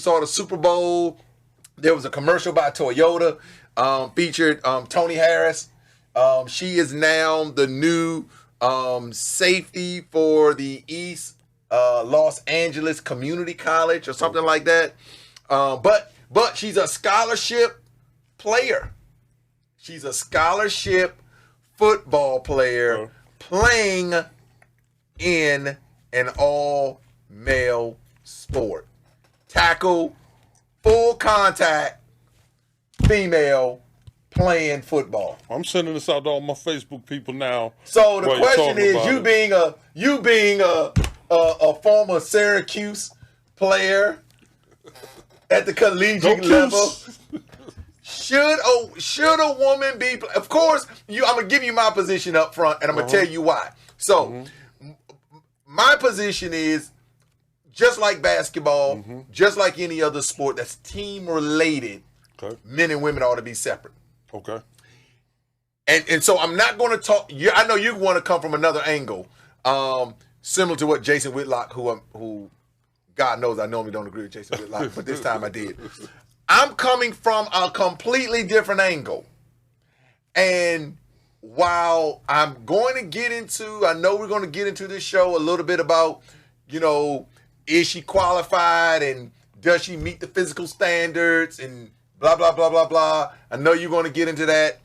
saw the Super Bowl, there was a commercial by Toyota featured Toni Harrison. She is now the new safety for the East Los Angeles Community College or something like that. But she's a scholarship player. She's a scholarship football player playing in an all-male sport. Tackle, full contact, female playing football. I'm sending this out to all my Facebook people now. So the question is, you being a former Syracuse player at the collegiate level, should a woman be? Of course, I'm gonna give you my position up front, and I'm gonna tell you why. So, my position is, just like basketball, just like any other sport that's team related, men and women ought to be separate. Okay. And so I'm not going to talk. I know you want to come from another angle, similar to what Jason Whitlock, who God knows I normally don't agree with Jason Whitlock, but this time I did. I'm coming from a completely different angle. And while I'm going to get into, I know we're going to get into this show a little bit about, is she qualified and does she meet the physical standards and blah, blah, blah, blah, blah. I know you're going to get into that.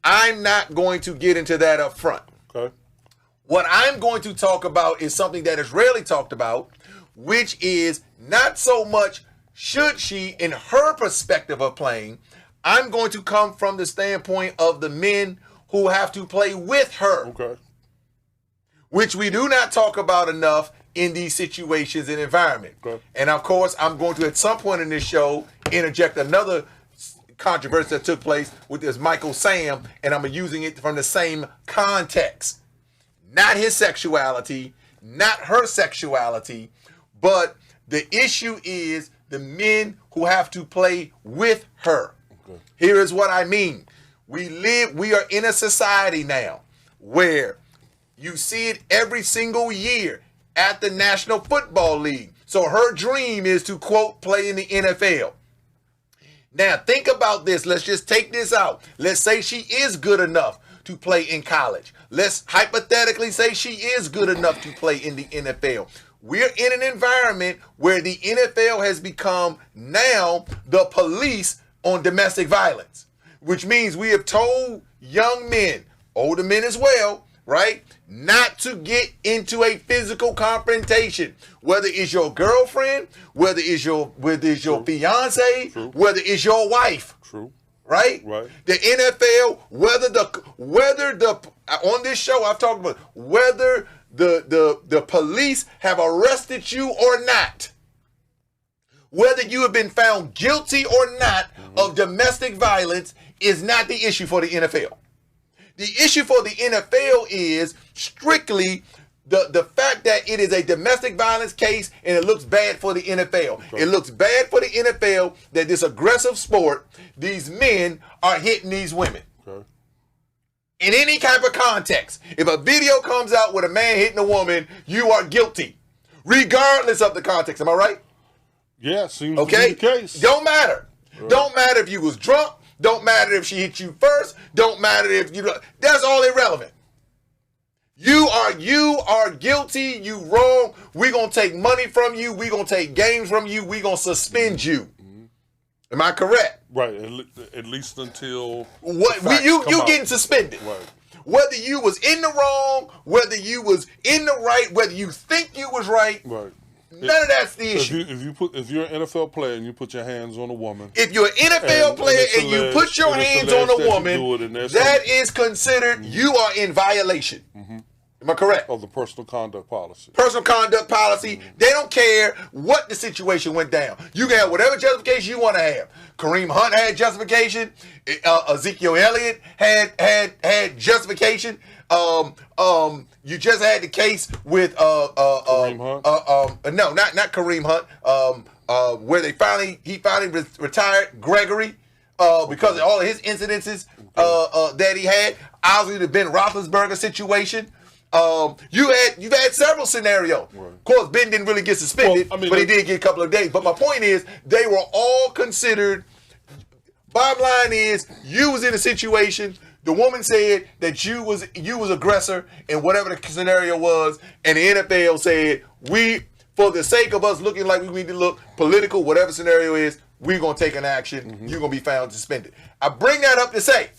I'm not going to get into that up front. Okay. What I'm going to talk about is something that is rarely talked about, which is not so much should she, in her perspective of playing. I'm going to come from the standpoint of the men who have to play with her. Okay. Which we do not talk about enough in these situations and environment. Okay. And of course, I'm going to, at some point in this show, interject another controversy that took place with this Michael Sam, and I'm using it from the same context. Not his sexuality, not her sexuality, but the issue is the men who have to play with her. Okay. Here is what I mean. We are in a society now where you see it every single year at the National Football League. So her dream is to, quote, play in the NFL. Now, think about this. Let's just take this out. Let's say she is good enough to play in college. Let's hypothetically say she is good enough to play in the NFL. We're in an environment where the NFL has become now the police on domestic violence, which means we have told young men, older men as well, right, not to get into a physical confrontation, whether it's your girlfriend, whether it's your fiance, whether it's your wife. True. Right? Right. The NFL, whether the on this show I've talked about whether the police have arrested you or not, whether you have been found guilty or not of domestic violence is not the issue for the NFL. The issue for the NFL is strictly the fact that it is a domestic violence case and it looks bad for the NFL. Okay. It looks bad for the NFL that this aggressive sport, these men are hitting these women. Okay. In any type of context. If a video comes out with a man hitting a woman, you are guilty, regardless of the context. Am I right? Yeah, seems to be the case. Don't matter. Right. Don't matter if you was drunk. Don't matter if she hit you first. Don't matter if you. That's all irrelevant. You are guilty. You wrong. We're gonna take money from you. We're gonna take games from you. We're gonna suspend you. Am I correct? Right. At least until you getting suspended. Right. Whether you was in the wrong, whether you was in the right, whether you think you was right. Right. None of that's the issue. If you're an NFL player and you put your hands on a woman, if you're an NFL player and you put your hands on a woman, that is considered you are in violation. Mm-hmm. Am I correct? Of the personal conduct policy. Personal conduct policy. Mm-hmm. They don't care what the situation went down. You can have whatever justification you want to have. Kareem Hunt had justification. Ezekiel Elliott had justification. You just had the case with Kareem Hunt. No, not Kareem Hunt. Where he finally retired Gregory because of all of his incidences that he had. Obviously, the Ben Roethlisberger situation. You've had several scenarios. Right. Of course, Ben didn't really get suspended, but he did get a couple of days. But my point is, they were all considered. Bottom line is, you was in a situation. The woman said that you was aggressor in whatever the scenario was, and the NFL said, for the sake of us looking like we need to look political, whatever scenario is, we're gonna take an action. Mm-hmm. You're gonna be found suspended. I bring that up to say,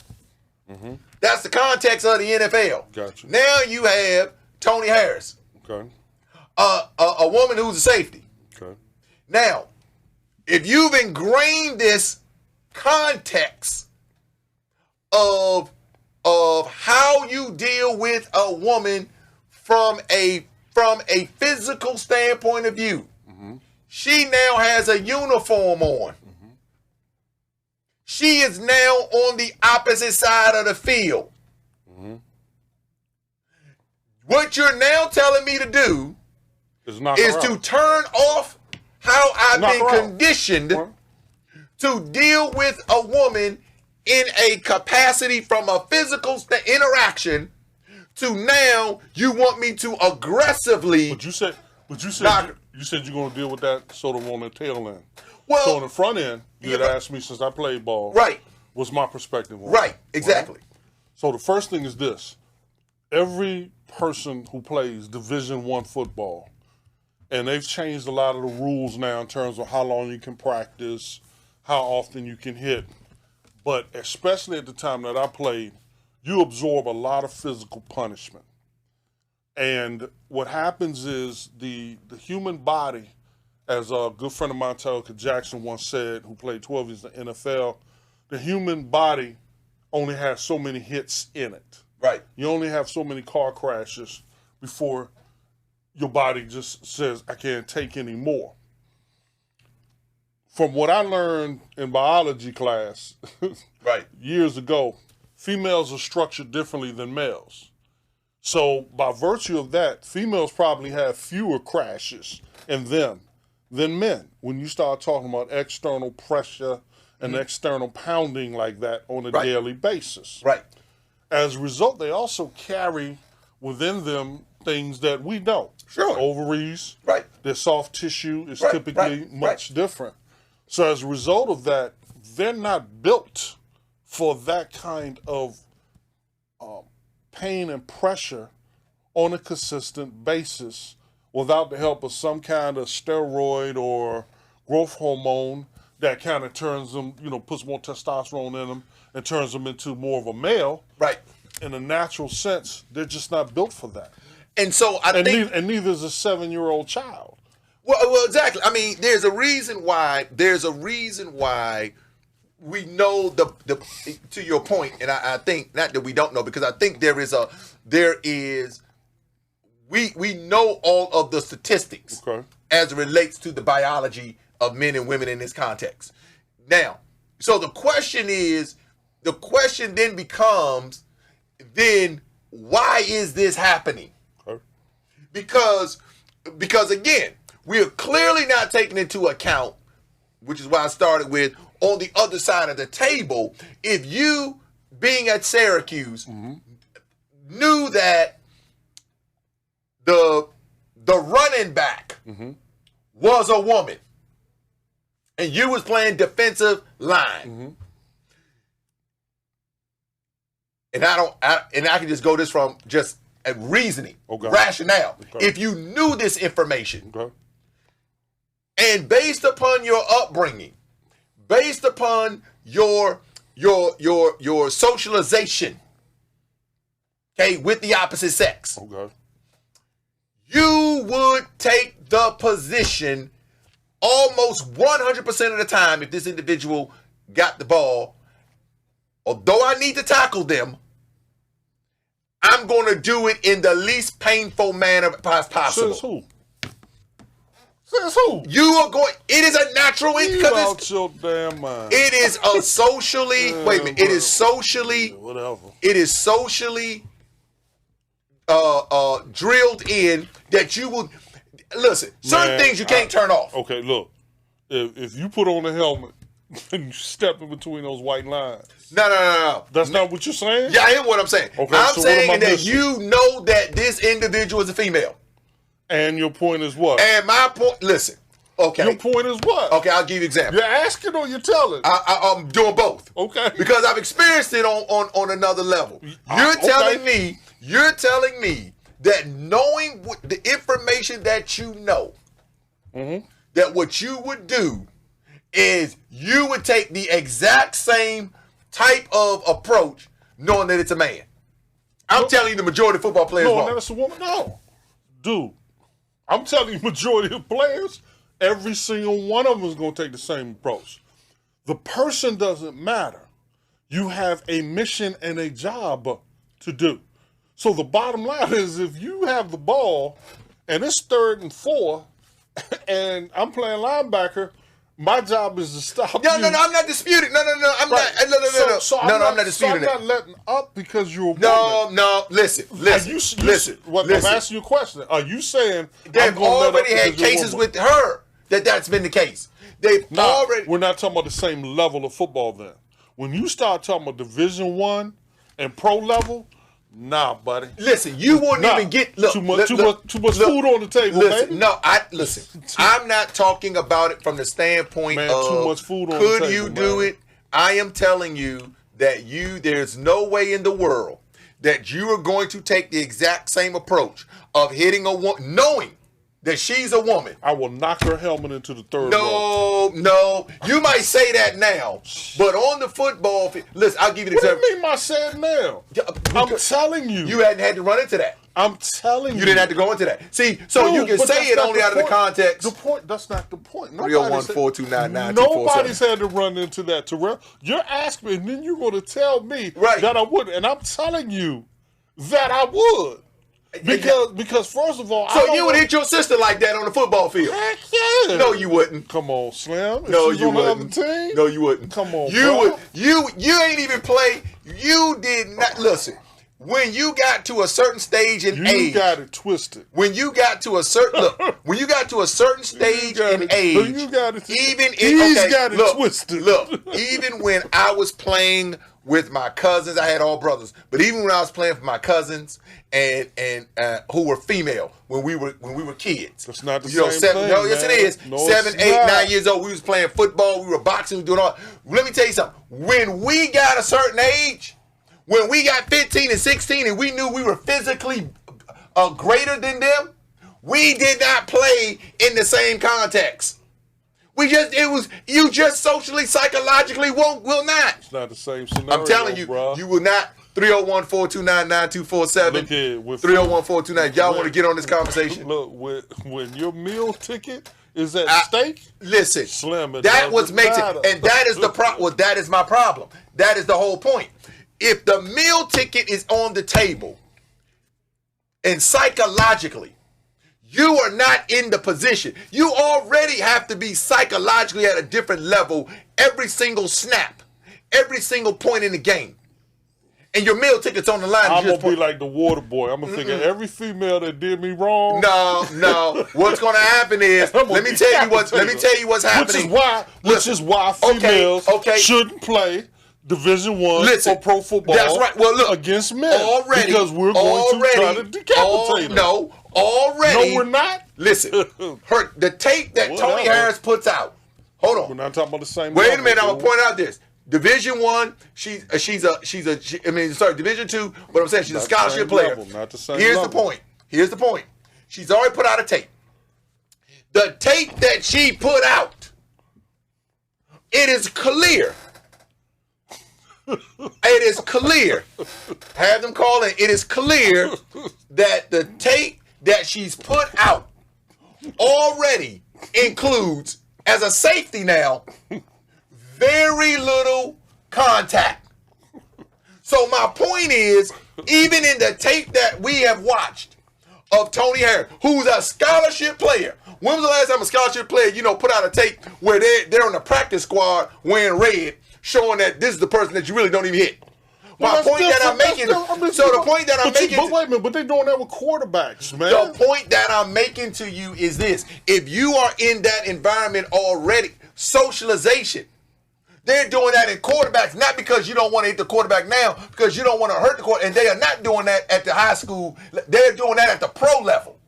that's the context of the NFL. Gotcha. Now you have Toni Harrison, a woman who's a safety. Okay. Now, if you've ingrained this context of how you deal with a woman from a physical standpoint of view. She now has a uniform on. She is now on the opposite side of the field. What you're now telling me to do is to turn off how I've been conditioned to deal with a woman in a capacity from a physical interaction to now you want me to aggressively. But you said you're going to deal with that sort of on the tail end. Well, so on the front end, you had asked me since I played ball. Right. What's my perspective on it? Right. Exactly. Right? So the first thing is this: every person who plays Division I football, and they've changed a lot of the rules now in terms of how long you can practice, how often you can hit. But especially at the time that I played, you absorb a lot of physical punishment. And what happens is the human body, as a good friend of mine, Terrell Jackson, once said, who played 12 years in the NFL, the human body only has so many hits in it. Right. You only have so many car crashes before your body just says, I can't take any more. From what I learned in biology class years ago, females are structured differently than males. So by virtue of that, females probably have fewer crashes in them than men when you start talking about external pressure and external pounding like that on a daily basis. Right. As a result, they also carry within them things that we don't. Sure. Ovaries. Right. Their soft tissue is typically much different. So as a result of that, they're not built for that kind of pain and pressure on a consistent basis without the help of some kind of steroid or growth hormone that kind of turns them, puts more testosterone in them and turns them into more of a male. Right. In a natural sense, they're just not built for that. And so I think... And neither is a 7-year-old child. Well, exactly. I mean, there's a reason why we know the to your point, and I think not that we don't know, because I think we know all of the statistics as it relates to the biology of men and women in this context. Now, so the question then becomes, then why is this happening? Because again, we are clearly not taking into account, which is why I started with, on the other side of the table, if you, being at Syracuse, knew that the running back was a woman, and you was playing defensive line, and I can just go this from just reasoning, rationale. If you knew this information, and based upon your upbringing, based upon your socialization, with the opposite sex, you would take the position almost 100% of the time, if this individual got the ball, although I need to tackle them, I'm going to do it in the least painful manner possible. Says who? Says who? You are going. It is a natural. You out your damn mind. It is a socially. Wait a minute. It is socially. Whatever. It is socially drilled in that you will listen. Certain things you can't turn off. Okay, look. If you put on a helmet and you step in between those white lines. No. That's not what you're saying? Yeah, I hear what I'm saying. Okay, I'm so saying what am I that missing? you know that this individual is a female. And your point is what? And my point, listen, okay. Your point is what? Okay, I'll give you an example. You're asking or you're telling? I'm doing both. Okay. Because I've experienced it on another level. You're telling me that knowing the information that you know, that what you would do is you would take the exact same type of approach knowing that it's a man. I'm telling you the majority of football players No, won't. that it's a woman? No. Dude, I'm telling you majority of players, every single one of them is going to take the same approach. The person doesn't matter. You have a mission and a job to do. So the bottom line is if you have the ball and it's 3rd and 4 and I'm playing linebacker, my job is to stop No, you. I'm not disputing. No, I'm not. No. So I'm not disputing I'm not it. letting up because you're a woman. No. Listen. Listen. I'm asking you a question. Are you saying They've already had cases with her that's been the case. They've already. We're not talking about the same level of football then. When you start talking about Division I and pro level, nah, buddy. Listen, you wouldn't even get too much food on the table, listen, baby. Listen. I'm not talking about it from the standpoint Man, of too much food on the table, could you do it? I am telling you that there's no way in the world that you are going to take the exact same approach of hitting a woman, knowing that she's a woman. I will knock her helmet into the 3rd row. No. You might say that now, but on the football field, listen, I'll give you an example. What do you mean I said now? I'm telling you. You hadn't had to run into that. I'm telling you. You didn't have to go into that. See, so you can say it only out of the context. The point, that's not the point. 301-429-9247. Nobody's had to run into that, Terrell. You're asking me, and then you're going to tell me that I wouldn't. And I'm telling you that I would. Because first of all, so you would hit your sister like that on the football field? Heck yeah! No, you wouldn't. Come on, Slim. No, you on wouldn't. The other team? No, you wouldn't. Come on, you bro. would. You ain't even play. You did not listen. When you got to a certain stage in age, you got it twisted. When you got to a certain when you got to a certain stage in age, you got it. He's got it twisted. Look, even when I was playing with my cousins, I had all brothers, but even when I was playing for my cousins and who were female when we were kids, that's not the same thing. No, yes, it is. No, 7, 8, 9 years old, we was playing football, we were boxing, we were doing all. Let me tell you something. When we got a certain age, when we got 15 and 16 and we knew we were physically greater than them, we did not play in the same context. You just socially, psychologically will not. It's not the same scenario. I'm telling you, bro. you will not. 301-429-9247. Look here, 301-429. Y'all want to get on this conversation? Look, when your meal ticket is at stake, listen, Slim, that was makes it, and that is the problem. Well, that is my problem. That is the whole point. If the meal ticket is on the table, and psychologically, you are not in the position. You already have to be psychologically at a different level every single snap, every single point in the game. And your meal ticket's on the line. I'm going to be like the water boy. I'm going to think of every female that did me wrong. No. What's going to happen is, let me tell you what's happening. Which is why females shouldn't play Division I or pro football. That's right. Well, look, against men because we're going to try to decapitate them. No, we're not. Listen, the tape that Toni Harris puts out. Hold on. We're not talking about the same. Wait a minute. I'm gonna point out this. Division I, Division II, but I'm saying she's a scholarship player. Not the same Here's level. the point. She's already put out a tape. The tape that she put out, it is clear. It is clear. Have them call in. It is clear that the tape that she's put out already includes, as a safety now, very little contact. So my point is, even in the tape that we have watched of Toni Harrison, who's a scholarship player. When was the last time a scholarship player, put out a tape where they're on the practice squad wearing red, showing that this is the person that you really don't even hit? My point that I'm making. But wait a minute, but they're doing that with quarterbacks, man. The point that I'm making to you is this: if you are in that environment already, socialization. They're doing that in quarterbacks, not because you don't want to hit the quarterback now, because you don't want to hurt the quarterback. And they are not doing that at the high school. They're doing that at the pro level.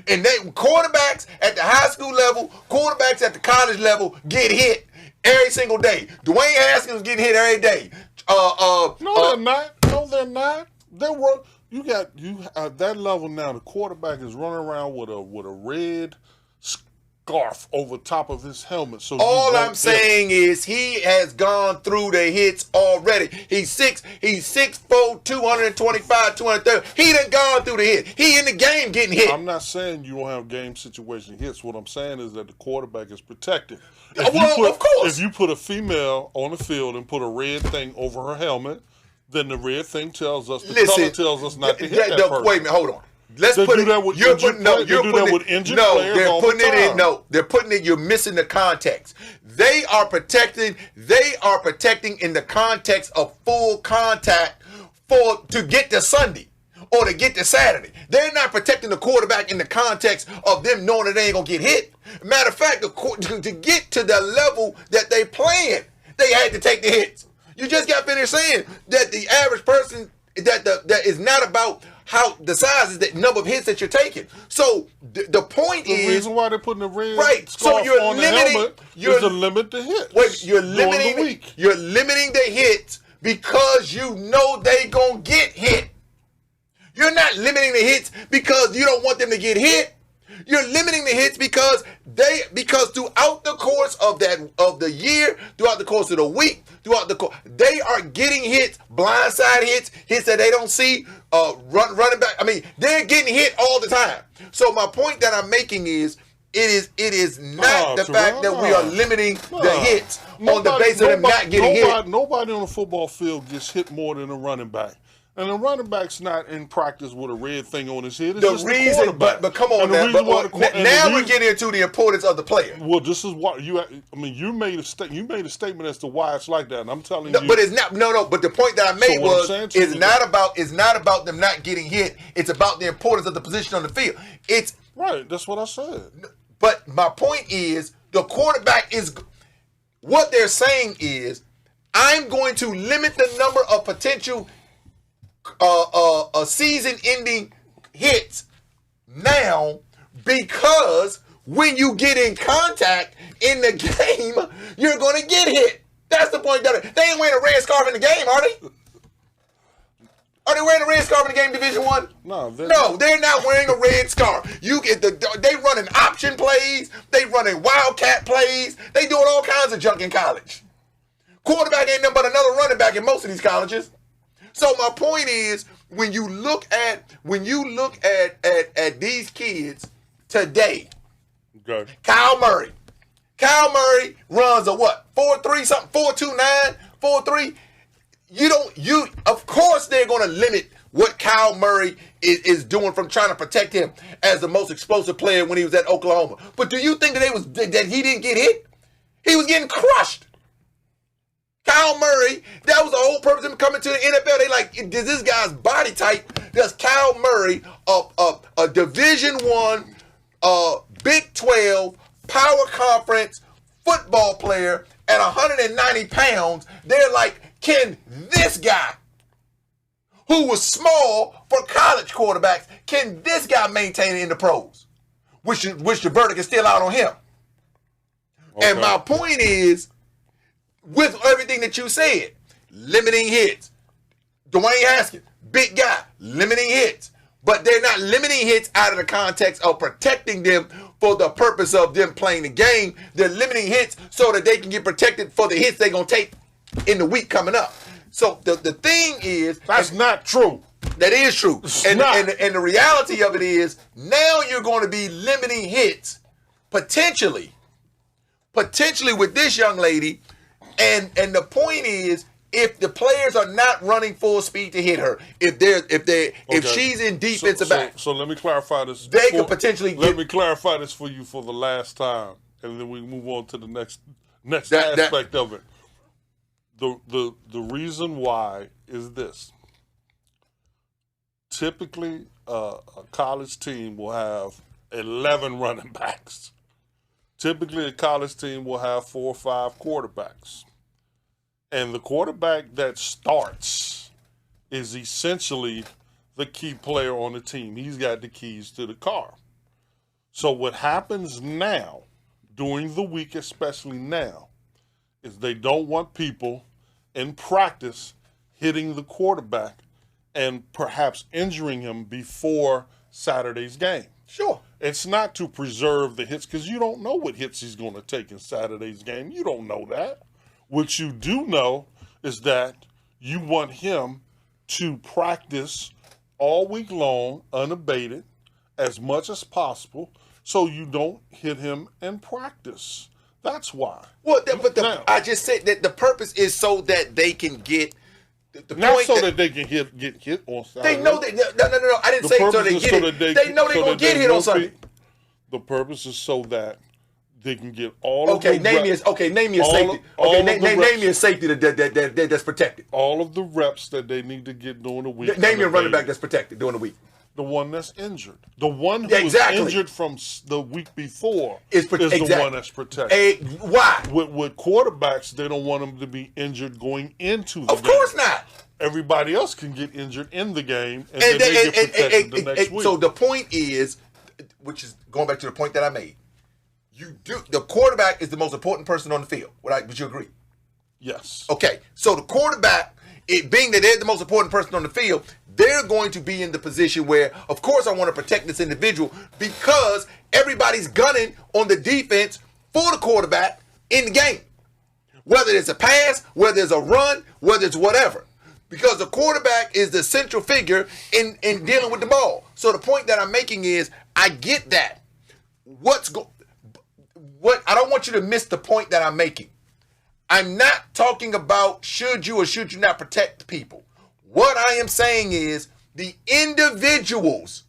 And quarterbacks at the high school level, quarterbacks at the college level get hit every single day. Dwayne Haskins getting hit every day. No, they're not. No, they're not. You got at that level now. The quarterback is running around with a red scarf over top of his helmet. So all I'm saying is he has gone through the hits already. He's 6'4", 225, 230. He done gone through the hit. He in the game getting hit. I'm not saying you don't have game situation hits. What I'm saying is that the quarterback is protected. Of course. If you put a female on the field and put a red thing over her helmet, then the red thing tells us, color tells us not to hit that person. Wait a minute, hold on. Let's They put do it. that with You're injured putting no. players. You're They do putting that it, with injured no. players They're all putting the it in. time. No, they're putting it. You're missing the context. They are protecting. They are protecting in the context of full contact to get to Sunday or to get to Saturday. They're not protecting the quarterback in the context of them knowing that they ain't gonna get hit. Matter of fact, to get to the level that they playing, they had to take the hits. You just got finished saying that the average person that is not about how the size is the number of hits that you're taking. So the point is the reason why they're putting the red right. So scarf you're on the limiting. helmet is to limit the hits. Wait, you're during limiting the week. You're limiting the hits because you know they gonna get hit. You're not limiting the hits because you don't want them to get hit. You're limiting the hits because throughout the course of the year, throughout the course of the week, they are getting hits, blindside hits, hits that they don't see, running back. I mean, they're getting hit all the time. So my point that I'm making is, it is not the fact that we are limiting the hits on the basis of them not getting hit. Nobody on the football field gets hit more than a running back. And the running back's not in practice with a red thing on his head. It's just the reason, but come on now. Now we're getting into the importance of the player. Well, this is what you made a statement as to why it's like that, and I'm telling you. But it's not. No. But the point that I made it's not about them not getting hit. It's about the importance of the position on the field. It's right. That's what I said. But my point is, the quarterback is. What they're saying is, I'm going to limit the number of potential season-ending hits now because when you get in contact in the game, you're going to get hit. That's the point. They ain't wearing a red scarf in the game, are they? Are they wearing a red scarf in the game, Division I? No, they're not wearing a red scarf. They running option plays. They running wildcat plays. They doing all kinds of junk in college. Quarterback ain't nothing but another running back in most of these colleges. So my point is, when you look at these kids today, okay. Kyle Murray runs a what? 4.3 something, 4.29, 4.3. Of course they're going to limit what Kyle Murray is doing from trying to protect him as the most explosive player when he was at Oklahoma. But do you think that he didn't get hit? He was getting crushed. Kyle Murray, that was the whole purpose of him coming to the NFL. They like, does this guy's body type, does Kyle Murray, a Division I, Big 12, Power Conference football player at 190 pounds, they're like, can this guy, who was small for college quarterbacks, can this guy maintain it in the pros? Which the verdict is still out on him. Okay. And my point is, with everything that you said, limiting hits. Dwayne Haskins, big guy, limiting hits. But they're not limiting hits out of the context of protecting them for the purpose of them playing the game. They're limiting hits so that they can get protected for the hits they're going to take in the week coming up. So the thing is... That's not true. That is true. And the reality of it is, now you're going to be limiting hits, potentially with this young lady. And the point is, if the players are not running full speed to hit her, if she's in defensive back, so let me clarify this. They could potentially. Let me clarify this for you for the last time, and then we move on to the next aspect of it. The reason why is this. Typically, a college team will have 11 running backs. Typically, a college team will have 4 or 5 quarterbacks. And the quarterback that starts is essentially the key player on the team. He's got the keys to the car. So what happens now, during the week especially now, is they don't want people in practice hitting the quarterback and perhaps injuring him before Saturday's game. Sure. It's not to preserve the hits, because you don't know what hits he's going to take in Saturday's game. You don't know that. What you do know is that you want him to practice all week long, unabated, as much as possible, so you don't hit him in practice. That's why. Well, I just said that the purpose is so that they can get the not point so that they can get hit on Saturday. they know that. No. I didn't say so they get it. They know they're going to get hit on Sunday. The purpose is so that they can get all of the name me a safety. Name me a safety that's protected. All of the reps that they need to get during the week. Name me a running back that's protected during the week. The one that's injured. The one who was injured from the week before is the one that's protected. Why? With quarterbacks, they don't want them to be injured going into the game. Of course not. Everybody else can get injured in the game, and then they get protected the next week. So the point is, which is going back to the point that I made, the quarterback is the most important person on the field. Would you agree? Yes. Okay. So the quarterback, it being that they're the most important person on the field, they're going to be in the position where, of course, I want to protect this individual because everybody's gunning on the defense for the quarterback in the game. Whether it's a pass, whether it's a run, whether it's whatever. Because the quarterback is the central figure in dealing with the ball. So the point that I'm making is, I get that. I don't want you to miss the point that I'm making. I'm not talking about should you or should you not protect people. What I am saying is the individuals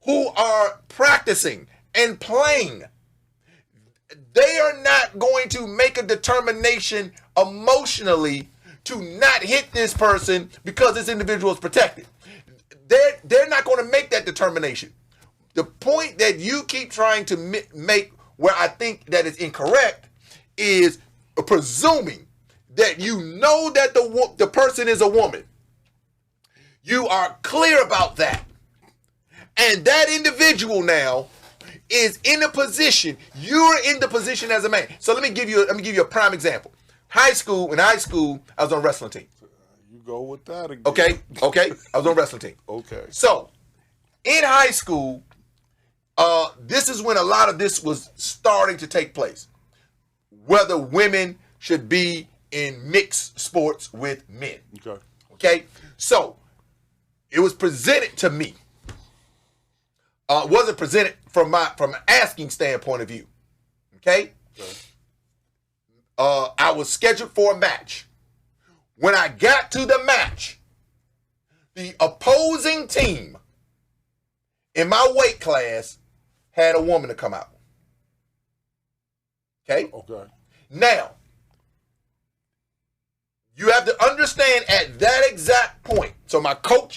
who are practicing and playing, they are not going to make a determination emotionally to not hit this person because this individual is protected. They're not going to make that determination. The point that you keep trying to make, where I think that is incorrect, is presuming that you know that the person is a woman. You are clear about that. And that individual now is in a position, you're in the position as a man. So let me give you a prime example. In high school, I was on a wrestling team. You go with that again. Okay. I was on a wrestling team. Okay. So, in high school, this is when a lot of this was starting to take place. Whether women should be in mixed sports with men. Okay. So, it was presented to me. It wasn't presented from an asking standpoint of view. Okay. I was scheduled for a match. When I got to the match, the opposing team in my weight class had a woman to come out. Okay? Now, you have to understand at that exact point. So my coach